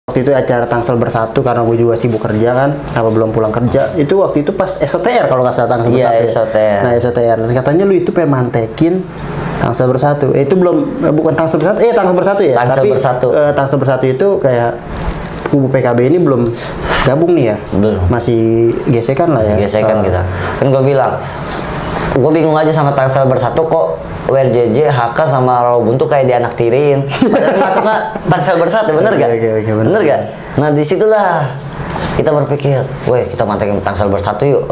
waktu itu acara Tangsel Bersatu karena gue juga sibuk kerja kan, apa belum pulang kerja. Itu waktu itu pas SOTR kalau nggak salah Tangsel Iya, Bersatu. SOTR. Nah SOTR. Dan katanya lu itu pengen mantekin Tangsel Bersatu. Itu belum bukan Tangsel Bersatu. Tangsel Bersatu ya. Tangsel Tapi Bersatu. Tangsel Bersatu itu kayak kubu PKB ini belum gabung nih ya. Belum. Masih gesekan lah ya. Gesekan kita. Kan gue bilang, gue bingung aja sama Tangsel Bersatu kok WRJJ, HK sama Rawabuntu kayak dianaktirin. Padahal masuknya Tangsel Bersatu, bener gak? Oke, bener. Bener gak? Nah disitulah kita berpikir, weh kita mantekin Tangsel Bersatu yuk.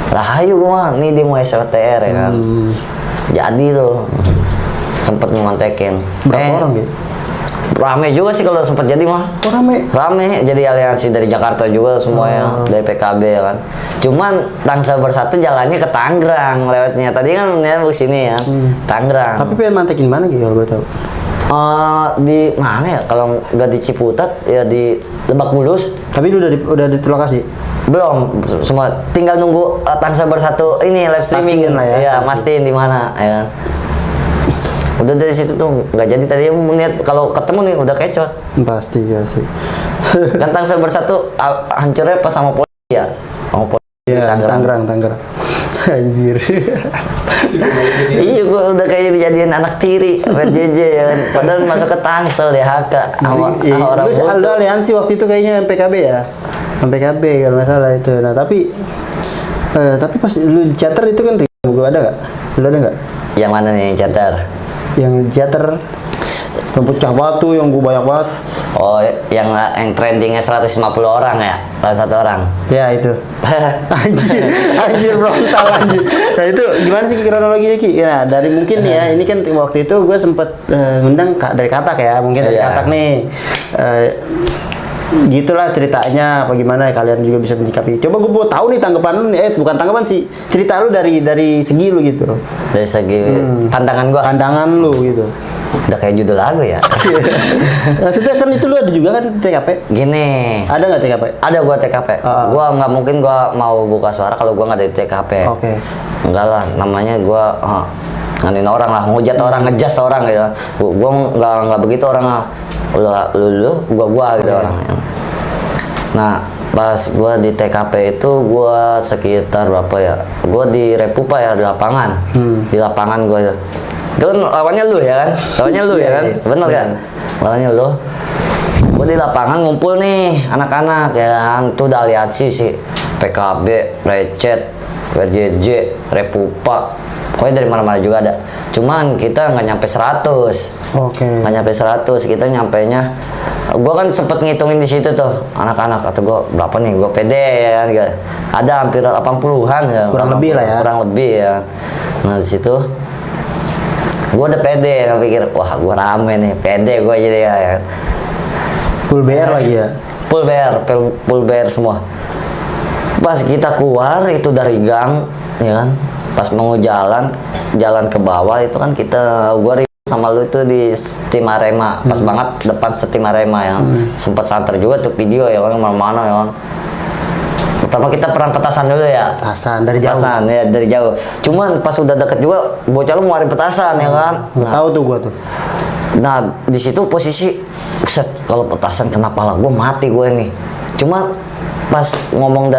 Rahayu gue mah, nih dia mau SOTR ya kan. Jadi tuh sempet ngemantekin. Berapa orang gitu? Rame juga sih kalau sempet jadi mah. Oh, rame. Rame, jadi aliansi dari Jakarta juga semuanya, dari PKB ya kan. Cuman Tangsel Bersatu jalannya ke Tangerang lewatnya. Tadi kan nyambung sini ya, Tangerang. Tapi pengen mantekin mana gitu kalau boleh tahu? Di mana ya? Kalau nggak di Ciputat ya di Lebak Bulus. Tapi lu udah di lokasi? Belum, semua tinggal nunggu Tangsel Bersatu ini live streaming. Pastiin lah ya, Iya, mastiin di mana ya kan. Udah dari situ tuh nggak jadi, tadi melihat kalau ketemu nih udah kecot. Pasti. Kan Tangsel Bersatu hancurnya pas sama polisi ya, sama polisi Iya, Tangerang. Anjir. Iya, gua udah kayak dijadiin anak tiri WRJJ ya kan. Padahal masuk ke Tangsel ya HK sama orang Lu bodoh. aliansi waktu itu kayaknya PKB ya. PKB kalau nggak salah itu. Nah, tapi pas lu charter itu kan gua ada nggak? Lu ada nggak? Yang mana nih yang charter? Yang charter yang pecah batu yang gua banyak banget. Oh, yang trendingnya 150 orang ya, salah satu orang. Ya itu. anjir frontal anjir. Nah itu gimana sih kronologinya Ki? Ya dari mungkin ya ini kan waktu itu gue sempet ngundang dari Katak ya, mungkin dari Iya. Katak nih. Gitulah ceritanya apa gimana kalian juga bisa menyikapi. Coba gue mau tahu nih tanggapan lu nih, bukan tanggapan sih, cerita lu dari segi lu gitu. Dari segi pandangan gua. Pandangan lu gitu. Udah kayak judul lagu ya. Maksudnya kan itu lu ada juga kan TKP? Gini. Ada nggak TKP? Ada gua TKP. Gua nggak mungkin gua mau buka suara kalau gua nggak ada TKP. Oke. Enggak lah, namanya gua nganin orang lah, ngujat orang, ngejas orang gitu. Gua nggak begitu orang lah. Lu, gua gitu orangnya. Nah, pas gua di TKP itu gua sekitar berapa ya? Gua di Repupa ya, di lapangan. Di lapangan gua itu. Itu kan lawannya lu ya kan? Lawannya lu ya kan? Bener kan? Lawannya lu. Gua di lapangan ngumpul nih anak-anak ya kan. Itu udah aliansi sih. PKB, Recet, WRJJ, Repupa. Pokoknya dari mana-mana juga ada. Cuman kita nggak nyampe 100. Oke. Nggak nyampe 100, kita nyampenya. Gua kan sempet ngitungin di situ tuh anak-anak, atau gua berapa nih? Gua pede ya kan. Ada hampir 80-an ya. Kurang lebih lah ya. Kurang lebih ya. Nah di situ gua udah pede, nggak pikir wah gua rame nih, pede gua jadi ya. Full BR lagi ya. Full BR semua. Pas kita keluar itu dari gang, ya kan? Pas mau jalan ke bawah itu kan gua ribut sama lu itu di Tim Arema, pas banget depan Tim Arema yang sempat santer juga tuh video ya kan, mana-mana ya kan. Pertama kita perang petasan dulu ya. Petasan dari jauh. Petasan ya dari jauh. Cuman pas udah deket juga bocah lu ngeluarin petasan ya kan. Nggak tahu tuh gua tuh. Nah, di situ posisi buset, kalau petasan kena pala gue mati gue nih. Cuma pas ngomong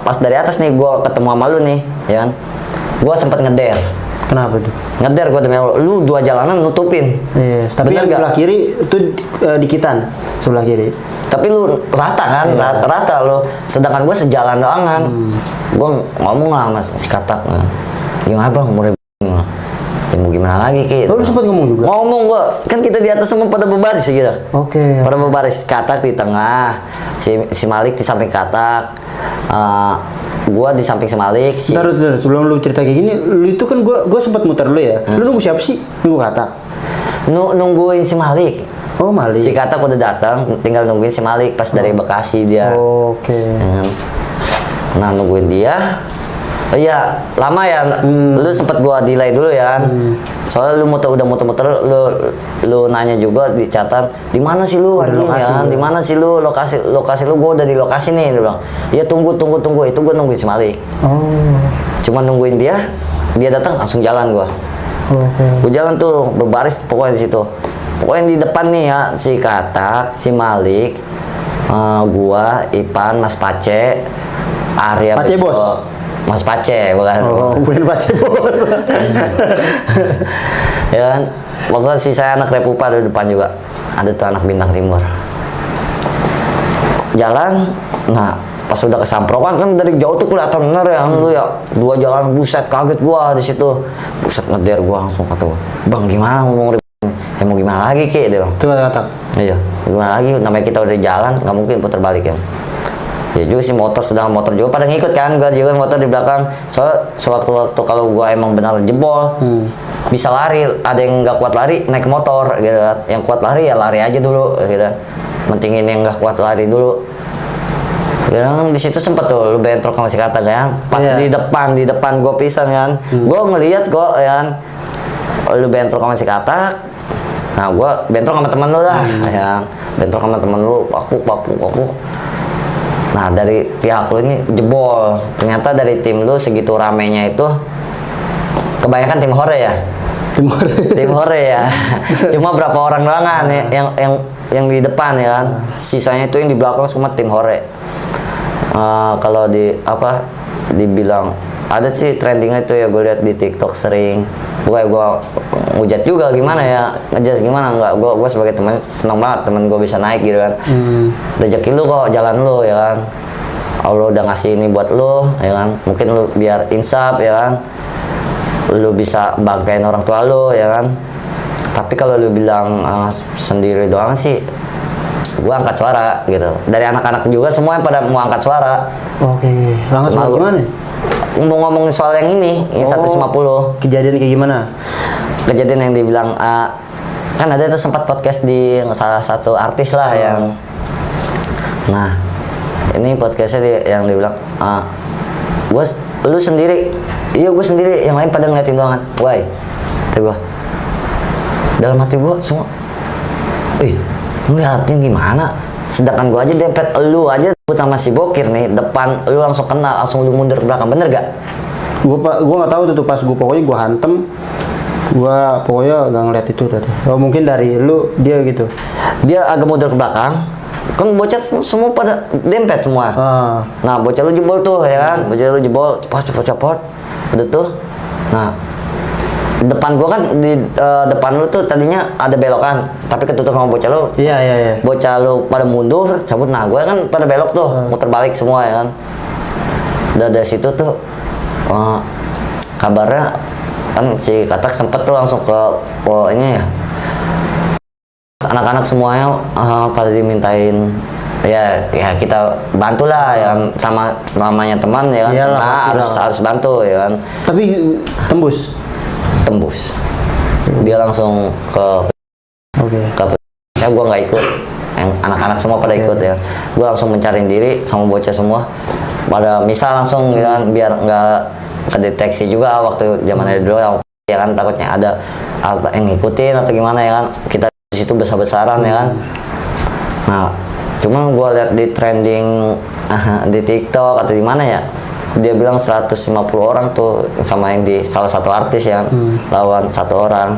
pas dari atas nih gue ketemu sama lu nih, ya kan. Gue sempat ngeder. Kenapa tuh? Ngeder gue demi Allah, lu dua jalanan nutupin. Iya, tapi yang sebelah kiri itu dikitan sebelah kiri. Tapi lu rata kan, rata lu. Sedangkan gue sejalan doang kan. Gue ngomong lah mas si Katak, gimana bang mau ya mau gimana lagi Ki? Lu sempat ngomong juga? Ngomong gua, kan kita di atas semua pada berbaris gitu. Oke. Pada berbaris, Katak di tengah, si Malik di samping Katak, gua di samping si Malik. Bentar, sebelum lu cerita kayak gini, lu itu kan gua sempat muter dulu ya. Lu nunggu siapa sih? Nunggu Katak? Nungguin si Malik. Oh Malik. Si Katak udah datang, tinggal nungguin si Malik pas dari Bekasi dia. Oke. Nah nungguin dia. Oh iya, lama ya. Lu sempet gua delay dulu ya kan. Soalnya lu udah muter-muter, lu nanya juga di catatan, "Di mana sih lu anjing ya? Di mana sih lu lokasi lu?" Gua udah di lokasi nih, dia bilang. "Ya tunggu." Itu gua nungguin si Malik. Oh. Cuma nungguin dia datang langsung jalan gua. Oke. Gua jalan tuh berbaris pokoknya di situ. Pokoknya di depan nih ya, si Katak, si Malik, gua, Ipan, Mas Pace, Arya Pace begitu. bos? Mas Pace bukan. Oh, bukan Pace bos. Ya kan, pokoknya si saya anak Repupa di depan juga. Ada tuh anak Bintang Timur. Jalan, nah pas udah kesamprokan kan dari jauh tuh kelihatan bener ya, lu ya, dua jalan, buset, kaget gua di situ. Buset, ngeder gua langsung kata gua, "Bang, gimana ngomong ya mau gimana lagi Ki?" Dia bilang. Itu kata. Iya, gimana lagi, namanya kita udah jalan, nggak mungkin putar balik kan. Ya juga sih, sedang motor juga pada ngikut kan, gua juga motor di belakang. Soalnya sewaktu-waktu kalau gua emang benar jebol, bisa lari, ada yang nggak kuat lari naik ke motor gitu kan. Yang kuat lari ya lari aja dulu gitu kan. Mentingin yang nggak kuat lari dulu. Kadang di situ sempet tuh lu bentrok sama si Kata kan. Pas di depan gua pisan kan. Gua ngelihat kok ya kan. Lu bentrok sama si Kata. Nah, gua bentrok sama temen lu lah ya. Bentrok sama temen lu, papuk. Nah, dari pihak lu ini jebol. Ternyata dari tim lu segitu ramenya itu kebanyakan tim hore ya. Tim hore ya. Cuma berapa orang doang kan yang di depan ya kan. Sisanya itu yang di belakang semua tim hore. Kalau dibilang ada sih trendingnya itu ya, gue lihat di TikTok sering. Bukan gue ngujat juga gimana ya, ngejas gimana enggak, gue sebagai teman senang banget temen gue bisa naik gitu kan. Rezeki lu kok, jalan lu ya kan. Allah udah ngasih ini buat lu ya kan. Mungkin lu biar insaf ya kan. Lu bisa banggain orang tua lu ya kan. Tapi kalau lu bilang sendiri doang sih, gue angkat suara gitu. Dari anak-anak juga semua yang pada mau angkat suara. Oke, angkat suara gimana? Mau ngomongin soal yang ini 150. Kejadian kayak gimana? Kejadian yang dibilang kan ada tuh sempat podcast di salah satu artis lah yang, nah ini podcastnya yang dibilang lu sendiri, iya gue sendiri, yang lain pada ngeliatin doang kan, why? Kata gue, dalam hati gue semua, ngeliatin gimana? Sedangkan gue aja dempet lu aja sama si Bokir nih depan, lu langsung kenal, langsung lu mundur ke belakang, bener gak? Gua nggak tahu tuh pas pokoknya gua hantem, gua pokoknya nggak ngeliat itu tadi. Oh, mungkin dari lu dia gitu. Dia agak mundur ke belakang, kan bocah semua pada dempet semua. Nah, bocah lu jebol tuh ya kan, bocah lu jebol, cepot, udah tuh. Nah, depan gua kan di depan lu tuh tadinya ada belokan, tapi ketutup sama bocah lu. Iya. Bocah lu pada mundur, cabut. Nah, gua kan pada belok tuh, muter balik semua ya kan. Dari situ tuh kabarnya kan si Katak sempet tuh langsung ke ini ya. Anak-anak semuanya pada dimintain ya kita bantulah ya kan, sama namanya teman ya kan. Iyalah, nah, harus bantu ya kan. Tapi tembus. Dia langsung ke saya, gue nggak ikut, yang anak-anak semua pada ikut ya. Gue langsung mencari diri sama bocah semua pada misal langsung ya kan, biar nggak kedeteksi juga waktu zaman dulu ya kan, takutnya ada apa yang ngikutin atau gimana ya kan, kita di situ besar-besaran ya kan. Nah, cuma gue lihat di trending di TikTok atau di mana ya, dia bilang 150 orang tuh sama yang di salah satu artis ya, lawan satu orang.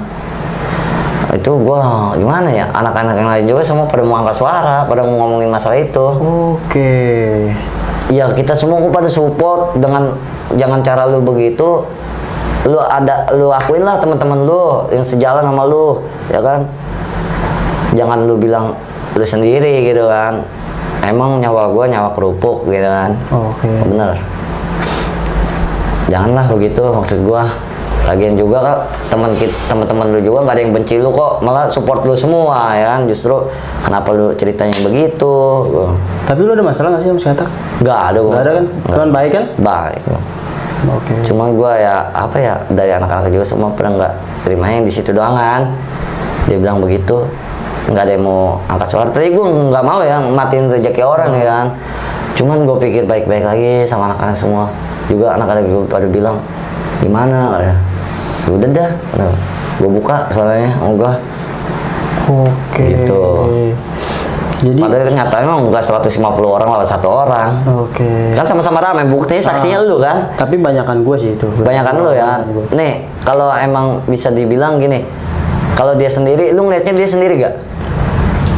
Itu gua gimana ya, anak-anak yang lain juga semua pada mau angkat suara, pada mau ngomongin masalah itu. Oke. Ya kita semua pada support dengan jangan cara lu begitu. Lu akuin lah teman-teman lu yang sejalan sama lu, ya kan? Jangan lu bilang lu sendiri gitu kan. Emang nyawa gua nyawa kerupuk gitu kan. Oke. Bener. Janganlah begitu, maksud gua. Lagian juga kan teman-teman lu juga nggak ada yang benci lu kok, malah support lu semua ya kan. Justru kenapa lu ceritanya begitu? Tapi lu ada masalah nggak sih sama si Katak? Nggak ada gua. Nggak ada kan? Tuhan baik kan? Baik. Oke. Cuma gua ya apa ya, dari anak-anak juga semua pernah nggak terima yang di situ doang kan. Dia bilang begitu, nggak ada yang mau angkat suara. Tadi gua nggak mau ya matiin rezeki orang ya kan. Cuman gua pikir baik-baik lagi sama anak-anak semua. Juga anak-anak gua pada bilang gimana ya? Udah dah, gue buka suaranya, gua. Oke. Gitu. Jadi padahal kenyataannya emang nggak 150 orang lawan satu orang. Oke. Kan sama-sama ramai, buktinya saksinya lu kan. Tapi banyakan gue sih itu. Banyakan lu ya. Nih, kalau emang bisa dibilang gini, Kalau dia sendiri, lu ngeliatnya dia sendiri gak?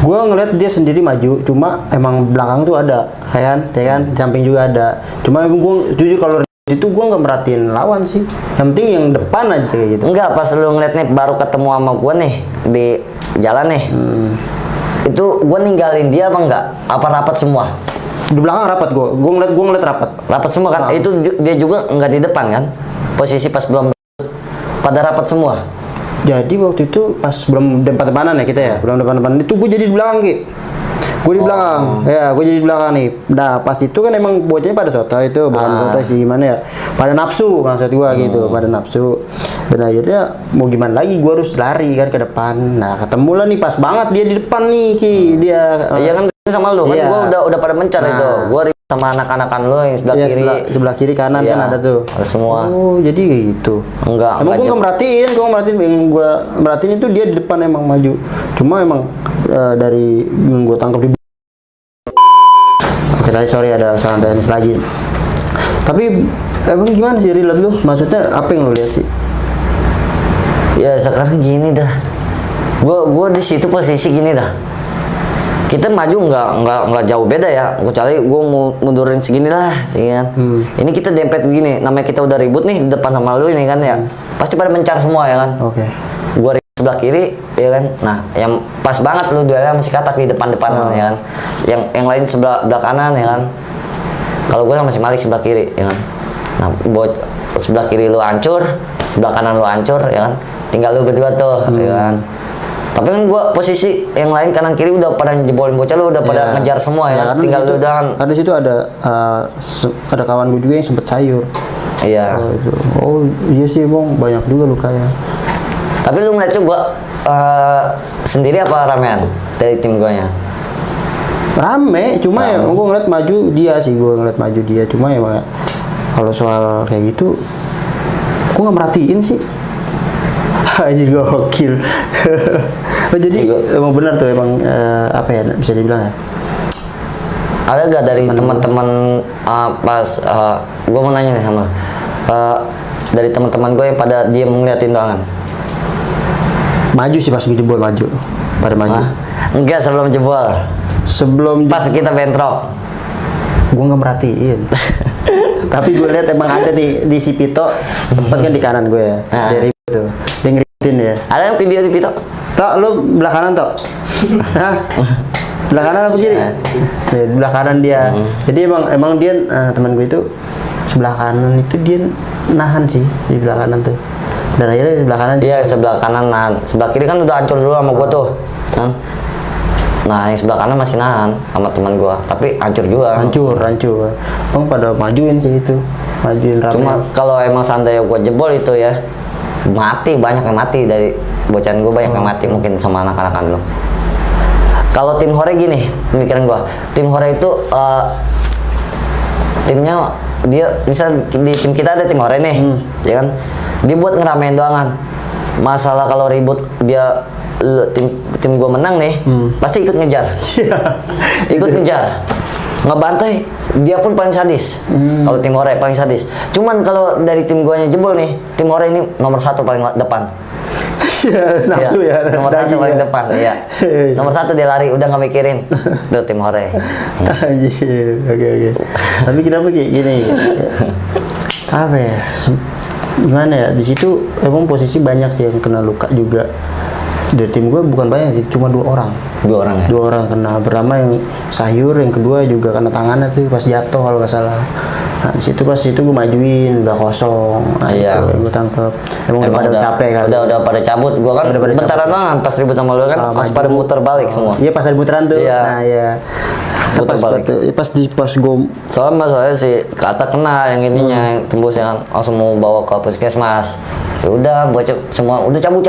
Gue ngeliat dia sendiri maju, cuma emang belakang tuh ada, ya kan, samping juga ada. Cuma gue jujur kalau itu gue nggak merhatiin lawan sih. Yang penting yang depan aja kayak gitu. Enggak, pas lu ngeliat nih baru ketemu sama gue nih di jalan nih, itu gue ninggalin dia apa enggak? Apa rapat semua? Di belakang rapat gue ngeliat rapat. Rapat semua kan? Itu dia juga nggak di depan kan? Posisi pas belum pada rapat semua. Jadi waktu itu pas belum depan-depanan ya kita ya, belum depan-depanan itu gue jadi di belakang Ki. Gue di belakang, ya gue jadi di belakang nih. Nah pas itu kan emang bocahnya pada soto itu, bukan soto sih gimana ya, pada nafsu maksud gue gitu, pada nafsu. Dan akhirnya mau gimana lagi, gue harus lari kan ke depan. Nah ketemu lah nih pas banget dia di depan nih Ki, dia. Iya kan sama lu kan, Iya. gue udah pada mencar itu. Gue sama anak-anakan lu yang sebelah Iya, kiri. sebelah kiri kanan Iya, kan ada tuh. ada semua. Oh, jadi kayak gitu. Enggak, Emang gue enggak nggak merhatiin, yang gue merhatiin itu dia di depan emang maju. Cuma emang dari yang gue tangkap di. Oke, tadi sorry ada salah teknis lagi. Tapi emang gimana sih relate lu? Maksudnya apa yang lu lihat sih? Ya sekarang gini dah. Gue di situ posisi gini dah. Kita maju nggak jauh beda ya, kecuali gue mundurin segini lah, ya kan. Ini kita dempet begini, namanya kita udah ribut nih di depan sama lu ini kan ya, pasti pada mencar semua ya kan. Oke. Gue sebelah kiri ya kan, nah yang pas banget lu duelnya masih katak di depan ya kan, yang lain sebelah kanan ya kan. Kalau gue masih Malik sebelah kiri ya kan. Nah buat sebelah kiri lu hancur, sebelah kanan lu hancur ya kan, tinggal lu berdua tuh ya kan. Tapi kan gua posisi yang lain kanan kiri udah pada jebolin bocah, lu udah pada ngejar semua ya, kan? Tinggal lu doang. Ada situ ada kawan gue juga yang sempet sayur. Iya. Oh iya sih bang, banyak juga lukanya. Tapi lu ngeliat tuh gua sendiri apa ramean dari tim guanya? Rame, cuma ya gue ngeliat maju dia sih, cuma ya kalau soal kayak gitu gue nggak merhatiin sih. Anjir gokil. Oh, jadi emang benar tuh emang apa ya bisa dibilang ya? Ada gak dari teman-teman pas gue mau nanya nih sama dari teman-teman gue yang pada dia ngeliatin doangan? Maju sih pas jebol pada maju. Enggak, sebelum jebol. Sebelum Pas kita bentrok. gue nggak merhatiin. Tapi gue lihat emang ada di si Pito, sempet kan di kanan gue ya, dari itu, dia ngeributin ya. Ada yang video di Pito? Tok, lu belah kanan Tok? Hah? Belah kanan apa kiri? Nih, belah kanan dia. Jadi emang dia teman gue itu sebelah kanan itu dia nahan sih di belah kanan tuh. Dan akhirnya sebelah kanan. Iya, sebelah kanan nahan. Sebelah kiri kan udah hancur dulu sama gue tuh. Kan? Nah, yang sebelah kanan masih nahan sama teman gua, tapi hancur juga. Hancur. Bang pada majuin sih itu. Majuin rame. Cuma kalau emang seandainya gua jebol itu ya, banyak yang mati dari bocahan gua, banyak yang mati mungkin sama anak-anakan lo. Kalau tim Hore gini, pemikiran gua. Tim Hore itu timnya dia bisa di tim kita ada tim Hore nih, ya kan? Dia buat ngeramein doangan. Masalah kalau ribut dia tim gua menang nih, pasti ikut ngejar. Ikut ngejar. Ngebantai, dia pun paling sadis. Kalau tim Hore paling sadis. Cuman kalau dari tim guanya jebol nih, tim Hore ini nomor 1 paling depan. Nafsu ya. Nomor 1 paling depan, iya. Nomor 1 dia lari, udah nggak mikirin. Itu tim Hore. Oke. Tapi kenapa kayak gini? Apa ya? Gimana ya? Di situ emang posisi banyak sih yang kena luka juga. Dari tim gue bukan banyak sih, cuma 2 orang. 2 orang ya? 2 orang kena. Pertama yang sayur, yang kedua juga kena tangannya tuh pas jatuh kalau nggak salah. Nah di situ pas itu gue majuin, udah kosong. Nah, iya. Gue tangkep. Emang udah pada capek kan? Udah pada cabut. Gue kan bentaran doang pas ribut sama lu kan, pas pada muter balik semua. Iya pas ada muteran tuh. Iya. Nah ya. Muter balik. Pas gue. Soalnya masalahnya si kata kena yang ininya, yang tembus yang langsung mau bawa ke puskesmas. Ya udah, bocah semua udah cabut,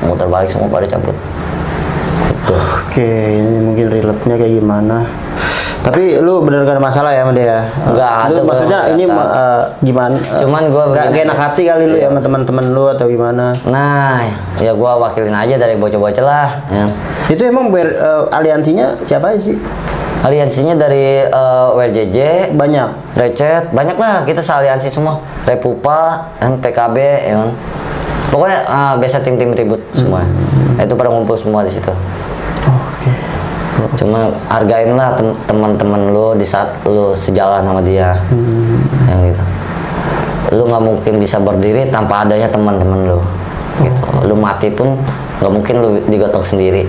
muter balik semua pada cabut. Oke, ini mungkin relate-nya kayak gimana? Tapi lu bener gak ada masalah ya sama dia? Enggak, lu maksudnya ini gimana? Cuman gua gak enak hati kali lu ya sama teman-teman lu atau gimana? Nah, ya gua wakilin aja dari bocah-bocah lah. Ya. Itu emang aliansinya siapa aja sih? Aliansinya dari WRJJ, Banyak. Recet, banyak lah. Kita sealiansi semua. Repupa, dan PKB, ya kan. Pokoknya biasa tim-tim ribut semua. Itu pada ngumpul semua di situ. Oke. Cuma hargainlah teman-teman lu di saat lu sejalan sama dia. Yang gitu. Lu nggak mungkin bisa berdiri tanpa adanya teman-teman lu. Gitu. Lu mati pun nggak mungkin lu digotong sendiri.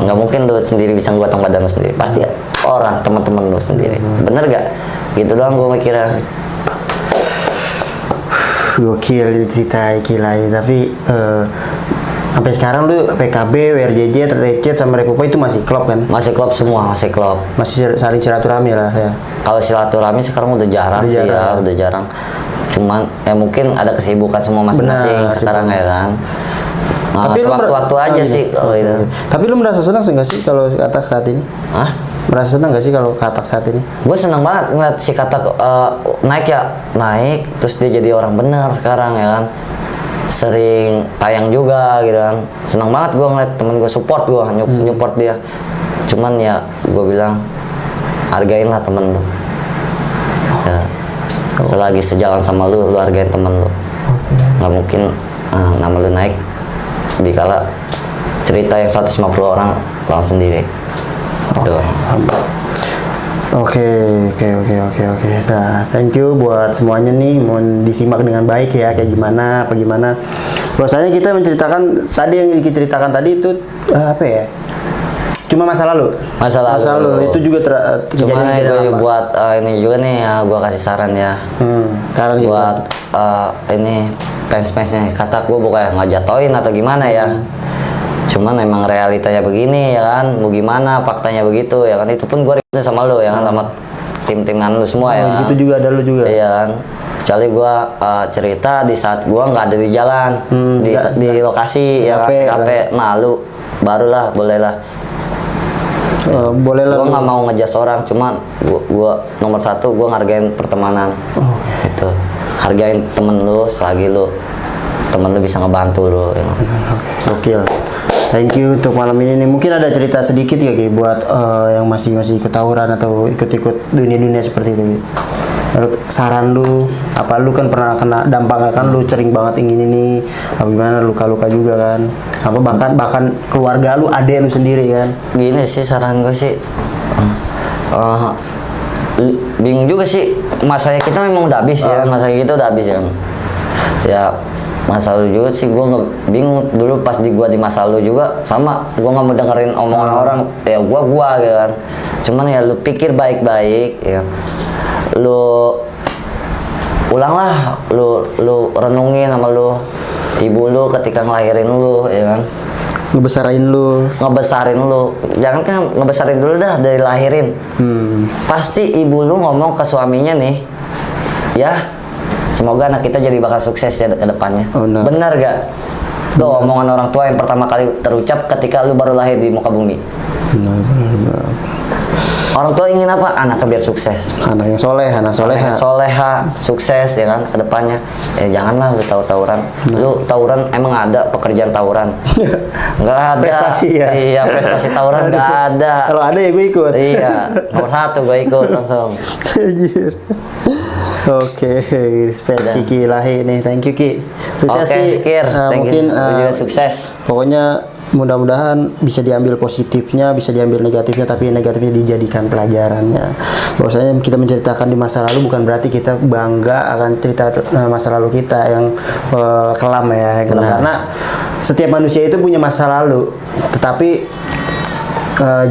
Nggak mungkin lu sendiri bisa ngegotong badan lu sendiri. Pasti orang teman-teman lu sendiri. Bener gak? Gitu doang gue mikirnya. Gokil cerita Kilai, tapi sampai sekarang lu PKB, WRJJ, Recet sama Repopo itu masih klub kan? Masih klub semua, masih klub. Masih saling silaturahmi lah ya. Kalau silaturahmi sekarang udah jarang sih ya, udah jarang. Cuman ya mungkin ada kesibukan semua masing-masing sekarang ya kan. Nah, tapi waktu-waktu aja sih kalau itu. Tapi lu merasa senang nggak sih kalau Katak saat ini? Hah? Merasa senang nggak sih kalau Katak saat ini? Gue seneng banget ngeliat si Katak naik, terus dia jadi orang benar sekarang ya kan. Sering tayang juga gitu kan. Seneng banget gue ngeliat temen gue support gue, nyupport dia. Cuman ya gue bilang hargain lah temen lu. Ya. Selagi sejalan sama lu hargain temen lu. Nggak mungkin nama lu naik dikala cerita yang 150 orang lawan sendiri. Oke. Nah, thank you buat semuanya nih. Mohon disimak dengan baik ya, kayak gimana, apa gimana. Bahwasanya kita menceritakan tadi yang kita ceritakan tadi itu apa ya? Cuma masa lalu. Masa lalu itu juga cuma gue buat ini juga nih ya, gue kasih saran ya. Saran buat ini fans-fansnya Katak, gue bukan ngajatoin atau gimana ya. Cuman emang realitanya begini ya kan, mau gimana, faktanya begitu ya kan. Itu pun gue ributnya sama lo ya kan, sama tim-timan lu semua ya. Di situ juga ada lu juga. Iya kan. Kecuali gue cerita di saat gue nggak ada di jalan, di lokasi ya kan, kafe. Nah lu barulah bolehlah. Boleh lah. Gue nggak mau ngejas orang, cuman gue nomor satu gue ngargain pertemanan. Gitu. Hargain temen lu selagi lu temen lu bisa ngebantu lu. Ya. Oke. Thank you untuk malam ini nih. Mungkin ada cerita sedikit ya Ki buat yang masih ikut tawuran atau ikut dunia-dunia seperti itu. Lalu saran lu, apa lu kan pernah kena dampaknya kan, lu sering banget ingin ini, apa gimana, luka-luka juga kan, apa bahkan keluarga lu, adek lu sendiri kan. Gini sih saran gue sih, bingung juga sih, masanya kita memang udah habis ya, masa kita udah habis ya. Ya masa lalu juga sih gue bingung dulu pas gue di masa lalu juga sama, gue nggak mau dengerin omongan orang, ya gue gitu kan. Cuman ya lu pikir baik-baik ya. Lu ulanglah, lu renungin sama lu ibu lu ketika ngelahirin lu ya kan, ngebesarin lu, jangan kan ngebesarin dulu dah dari lahirin. Pasti ibu lu ngomong ke suaminya nih ya, semoga anak kita jadi bakal sukses ya ke depannya. Benar gak? Tuh omongan orang tua yang pertama kali terucap ketika lu baru lahir di muka bumi. Benar. Orang tua ingin apa? Anaknya biar sukses. Anak yang soleh, anak soleha, sukses ya kan ke depannya. Janganlah lu tawuran. Lu tawuran emang ada pekerjaan tawuran? Nggak ada. Prestasi ya? Iya, prestasi tawuran nggak ada. Kalau ada ya gue ikut. Iya, nomor 1 gue ikut langsung. Anjir. Oke, respect Kiki Lahi nih, thank you Ki. Sukses Ki. Mungkin juga sukses. Pokoknya mudah-mudahan bisa diambil positifnya, bisa diambil negatifnya, tapi negatifnya dijadikan pelajarannya. Bahwasanya kita menceritakan di masa lalu bukan berarti kita bangga akan cerita masa lalu kita yang kelam ya, karena setiap manusia itu punya masa lalu, tetapi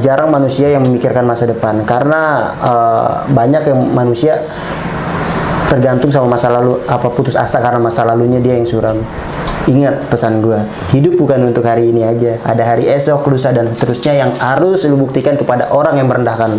jarang manusia yang memikirkan masa depan, karena banyak yang manusia tergantung sama masa lalu, apa putus asa karena masa lalunya dia yang suram. Ingat pesan gue, hidup bukan untuk hari ini aja, ada hari esok, lusa, dan seterusnya yang harus lu buktikan kepada orang yang merendahkan.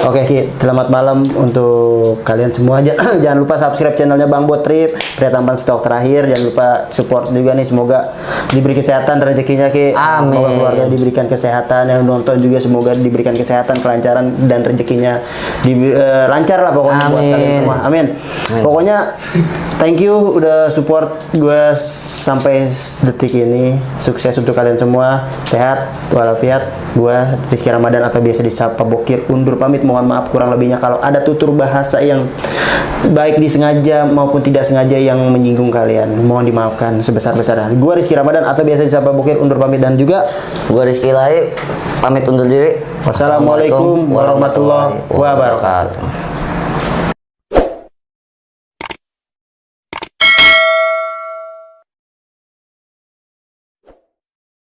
Oke Ki, selamat malam untuk kalian semua. Jangan lupa subscribe channelnya Bang Bot Trip, pria tampan stok terakhir. Jangan lupa support juga nih, semoga diberi kesehatan rezekinya Ki. Amin. Semoga keluarga diberikan kesehatan, yang nonton juga semoga diberikan kesehatan, kelancaran, dan rezekinya lancar lah pokoknya. Buat kalian semua. Amin. Pokoknya Thank you udah support gue sampai detik ini. Sukses untuk kalian semua. Sehat walafiat. Gue Rizky Ramadan atau biasa disapa Bokir undur pamit. Mohon maaf kurang lebihnya kalau ada tutur bahasa yang baik disengaja maupun tidak sengaja yang menyinggung kalian. Mohon dimaafkan sebesar-besarnya. Gue Rizky Ramadan atau biasa disapa Bokir undur pamit dan juga Gue Rizky Laib pamit undur diri. wassalamualaikum warahmatullahi wabarakatuh.